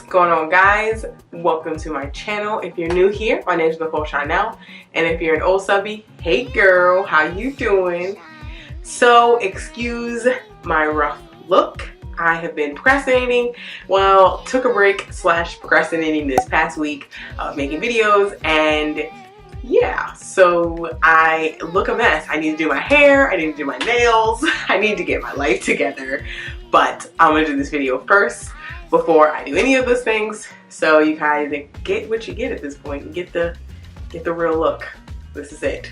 going on, guys? Welcome to my channel. If you're new here, my name is Nicole Charnel, and if you're an old subby, hey girl, how you doing? So excuse my rough look. I have been procrastinating. Well, took a break / procrastinating this past week of making videos, and yeah, so I look a mess. I need to do my hair, I need to do my nails, I need to get my life together. But I'm gonna do this video first before I do any of those things, so you guys get what you get at this point. Get the real look. This is it.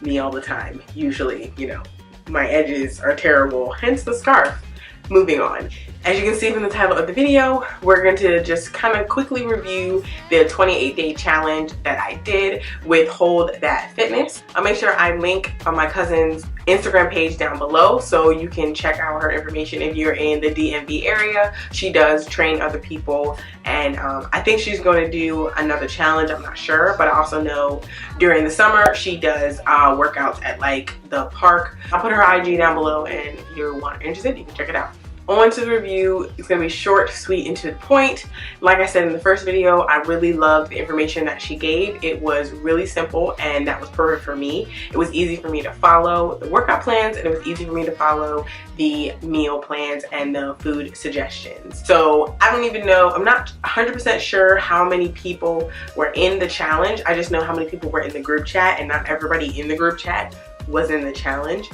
Me all the time. Usually, you know, my edges are terrible, hence the scarf. Moving on. As you can see from the title of the video, we're going to just kind of quickly review the 28-day challenge that I did with Hold That Fitness. I'll make sure I link on my cousin's Instagram page down below so you can check out her information if you're in the DMV area. She does train other people, and I think she's going to do another challenge. I'm not sure, but I also know during the summer she does workouts at like the park. I'll put her IG down below, and if you're interested, you can check it out. On to the review. It's going to be short, sweet, and to the point. Like I said in the first video, I really loved the information that she gave. It was really simple, and that was perfect for me. It was easy for me to follow the workout plans, and it was easy for me to follow the meal plans and the food suggestions. So I don't even know, I'm not 100% sure how many people were in the challenge. I just know how many people were in the group chat, and not everybody in the group chat was in the challenge.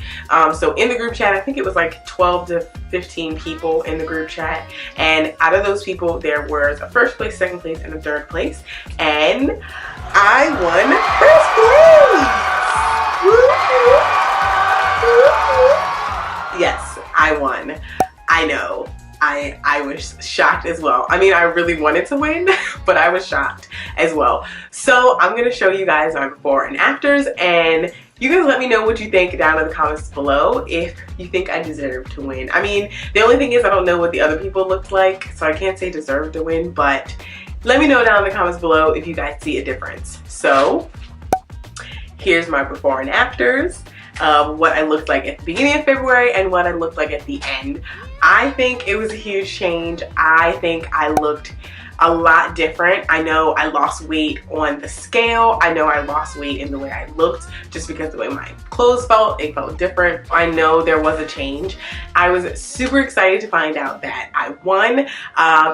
So in the group chat, I think it was like 12 to 15 people in the group chat, and out of those people there was a first place, second place, and a third place, and I won first place. Yes, I won. I know. I was shocked as well. I mean, I really wanted to win, but I was shocked as well. So I'm going to show you guys my before and afters, and you guys let me know what you think down in the comments below if you think I deserve to win. I mean, the only thing is I don't know what the other people looked like, so I can't say deserve to win, but let me know down in the comments below if you guys see a difference. So here's my before and afters of what I looked like at the beginning of February and what I looked like at the end. I think it was a huge change. I think I looked a lot different. I know I lost weight on the scale. I know I lost weight in the way I looked just because the way my clothes felt, it felt different. I know there was a change. I was super excited to find out that I won.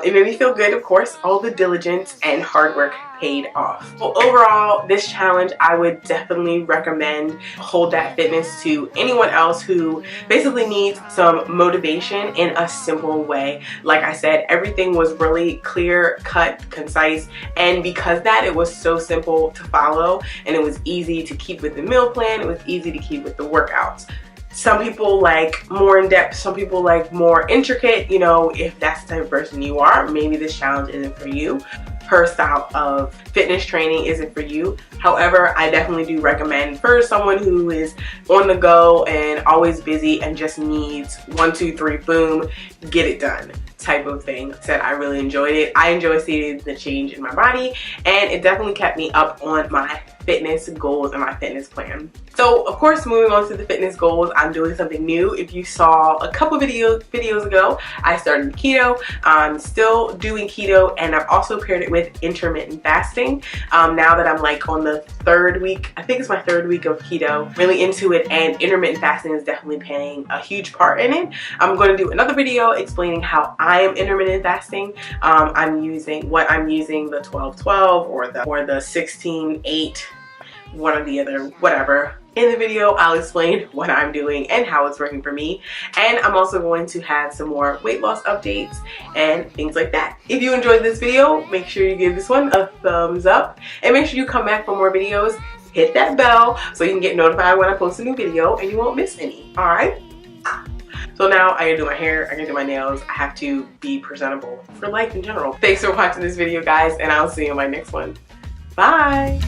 It made me feel good, of course. All the diligence and hard work paid off. Well, overall, this challenge, I would definitely recommend Hold That Fitness to anyone else who basically needs some motivation in a simple way. Like I said, everything was really clear, cut, concise, and because that, it was so simple to follow, and it was easy to keep with the meal plan, it was easy to keep with the workouts. Some people like more in-depth, some people like more intricate. You know, if that's the type of person you are, maybe this challenge isn't for you. Her style of fitness training isn't for you. However, I definitely do recommend for someone who is on the go and always busy and just needs 1, 2, 3, boom, get it done type of thing. Said I really enjoyed it. I enjoy seeing the change in my body, and it definitely kept me up on my fitness goals and my fitness plan. So of course, moving on to the fitness goals, I'm doing something new. If you saw a couple videos ago, I started keto. I'm still doing keto, and I've also paired it with intermittent fasting. Now that I'm like on the 3rd week, I think it's my 3rd week of keto, really into it, and intermittent fasting is definitely playing a huge part in it. I'm going to do another video explaining how I am intermittent fasting. I'm using the 12-12 or the 16-8, one or the other, whatever. In the video, I'll explain what I'm doing and how it's working for me. And I'm also going to have some more weight loss updates and things like that. If you enjoyed this video, make sure you give this one a thumbs up. And make sure you come back for more videos. Hit that bell so you can get notified when I post a new video and you won't miss any. Alright? So now I gotta do my hair, I gotta do my nails. I have to be presentable for life in general. Thanks for watching this video, guys, and I'll see you in my next one. Bye!